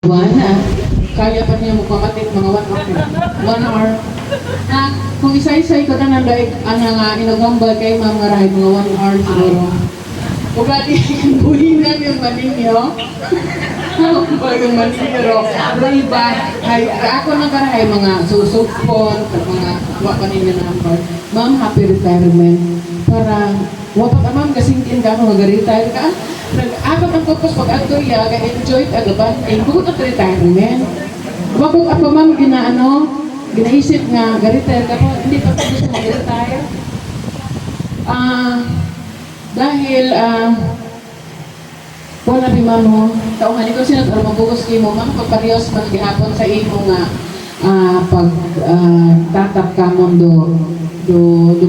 Wala. Kaya pa niya magpakatit mga 1 hour. Na kung isa-isay ko tanan daig ang nga inagambal kay mga rahay mga 1 hour siguro. Kung dati buhingan yung maninyo. Yung maninyo ro iba ay ako nang karahay mga susupon mga wa pa ninyo number. Ma'am, happy retirement para wapat amam kasingkin ka ako mag-retire ka. Nag-apat ang purpose pag-agtoya, ka-enjoy, agaban, ay bukod at retirement. Wapag ako ma'am, ginaisip nga, ga-retire ka po, hindi pa gusto mag-retire. Dahil, wala ni ma'am mo, taungan ikaw sinat, alam magbukas kayo mo, ma'am, pagparehos mag-ihapon sa imo nga, tatap ka mo do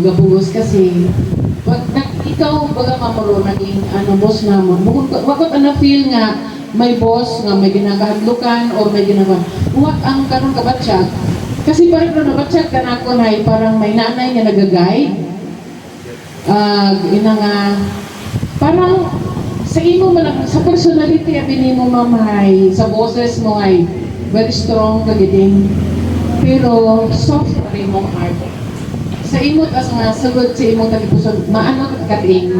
gabugos kasi, pag ikaw baga mamuro naging boss namon wakot ana feel nga may boss nga may ginakahadlukan or may ginagawa wag ang karon kabatsyag kasi parang na nabatsyag kanako nay parang may nanay nga nagagay ina nga parang sa imo man sa personality abi nimo mamay sa boses mo ay very strong kagiding pero soft rin mong heart sa imot as nga sagod sa imong tagipuson maano kating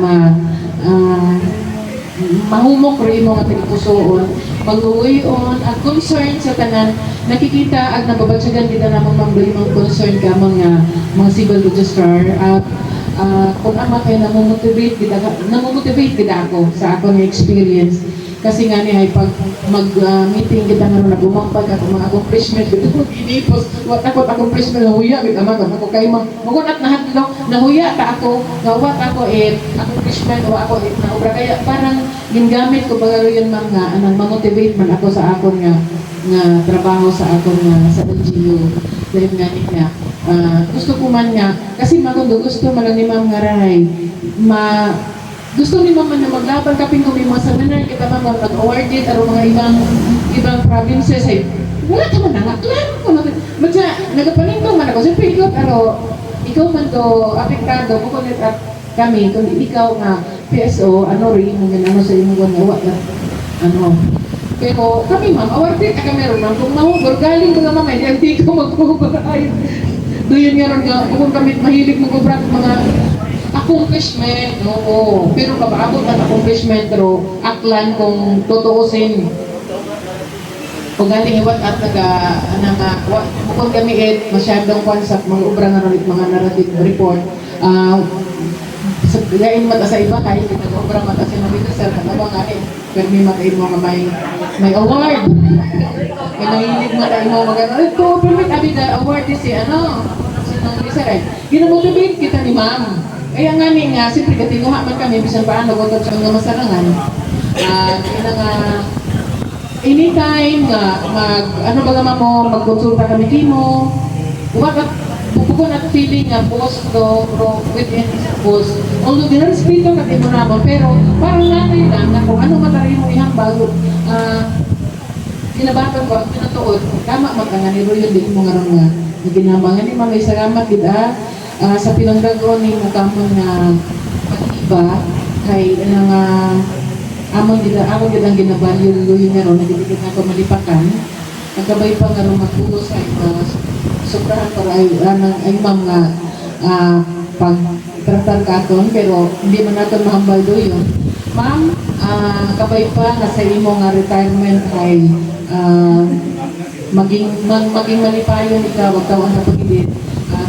mahumok rin mo nga tagipusoon mag-uwion ang concern sa tanan nakikita at nababatsagan kita namang mga concern ka mga civil registrar at kung ama kayo namomotivate kita ako sa akong experience kasi nga niya ay pag mag-meeting kita nga nagumangpag ako mga accomplishment dito inipos wat ako accomplishment nahuya bit ama ako kay magunat na hadlaw nahuya ta ako gawat ako accomplishment o ako na obra kaya parang gingamit ko bagaro yun mga anang ma-motivate man ako sa akon nga trabaho sa akon nga sa LGU dahil nga niya gusto ko man nga kasi gusto man lang ni Ma'am Ngaray gusto ni Mama na maglaban kaping kung may mga seminar kita mga mag-awarded o mga ibang provinces ay wala ka man nga klaro ko naman matya nagapanintong man ako siyempre ikaw man do apektado bukunit at kami kung ikaw nga PSO rin mo ganano sa imong ganawa pero kami ma'am awarded ka meron ma'am kung mahugor galing mga mama hindi ko magpugor ay doon nga ron nga kung kami mahilig magubrak mga accomplishment, oo. Pero kabaabot ang accomplishment, pero aklan kung tutuusin. Kung galing iwat at bukod kami masyadong concept, mga ubra nga rin, mga narrative report, gain mata sa iba, kahit nag-ubra mata sa mga dito, sir, kanabang nga pero may matayin mo nga may award. Kaya nahilig matayin mo magano, ito, permit, abi na award is sinong isa rin. Ginamotivate kita ni ma'am. Kaya nga siyempre katinguha man kami, bisan paano botod sa mga masarangan. Anytime magkonsulta kami kimo, bukod at feeling nga boss within boss. Although dinarespeto ka mo naman, pero parang natin lang na kung ano matari mo ihang bago, ginabatan ko, pinatuod, tama magkanganiro yun, di mo nga ginabangan ni mga salamat kita, sa pinanggago ni mukamon nga pag-iba kay amon gid ang ginabalyo yun nga ron nagdikit na ako malipakan nagkabay pa nga ron magpulos ay sobrahan para ay ma'am nga pag-tratar ka aton pero hindi man natin mahambal do yun ma'am kabay pa nga sa imo nga retirement ay maging malipayon ikaw wag tawang napagilid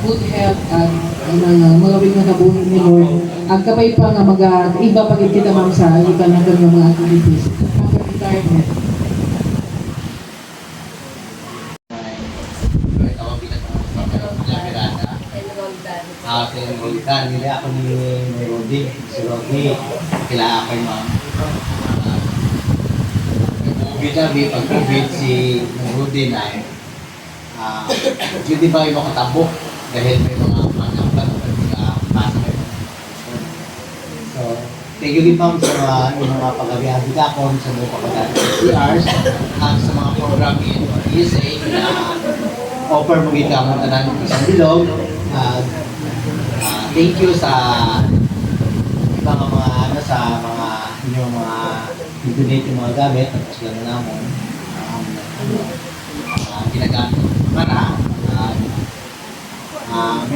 good health at mga wig na kabuhin ni Lord. Ang kabay pa nga iba pag kita ma'am sa iba na ng mga activities. After retirement. Pinagultan nila ako ni Rodi. Si Rodi, kilala ako yung ma'am. Pag-COVID si Rodi na hindi ba yung makatabok dahil may mga pangampan o pasa so thank you ma'am sa mga pag-abiyahe dakon sa mga pagkakataon sa CRs at sa mga program in ESA na offer mo kita mo tanan isang bilog thank you sa mga sa mga inyong mga donate yung mga gamit at sila na namon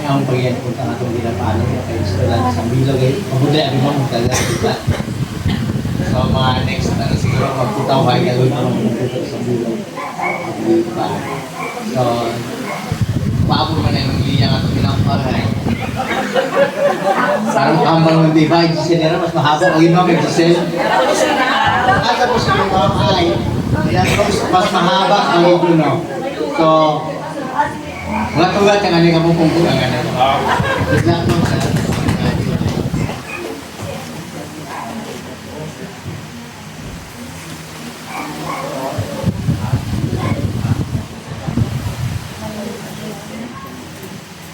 ang pagyan punta na itong ginapano kay Istolan sa Bilog ay pabudlay ang ibang magtagal diba? So mga next na siguro magputaw kayo gagawin pa ng pupunta sa Bilog diba? So paabo man na yung linya nga itong ginapano parang kambal ng diba Giselle nila mas mahaba o yun mga Giselle tapos yung mga ay mas mahaba ang ito no so mga tugat yung ano yung pupungko ang ano. Good luck mo sa...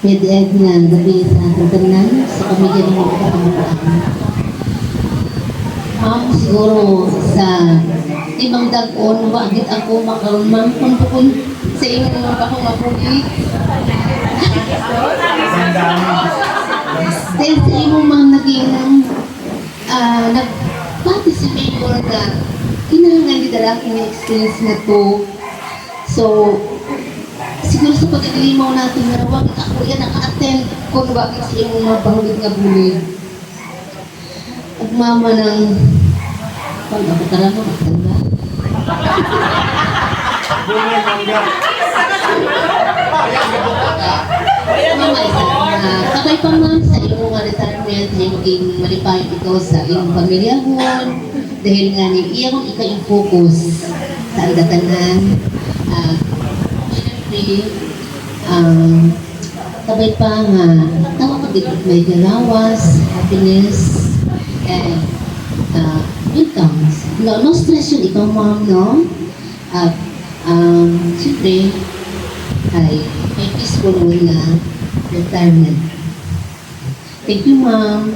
Pwede nga gabi sa ating tanan sa pamilya ng mga kapamataan. Ma'am, siguro sa ibang dag-on, wagit ako makaroon ma'am kung sa inyong ako mapulit. Dahil sa imong mga naging nag-participate or na kinahanglan di dalaki ng experience na to. So, siguro sa pag-ilimaw natin na wagit ako yan naka-attend kung wagit sa imong mga pangulit nga bulig. At mama ng pag ako talaga magtanda. Mama, kabay pa ma'am sa iyong mga retirement na maging malipayon ikaw sa iyong pamilyahon dahil nga ni iyang ikaw yung focus sa agdatanan syempre kabay pa nga tawag ka dito may galawas, happiness and good comes no stress yun ikaw ma'am no at syempre ay may peaceful way na retirement. Thank you, ma'am.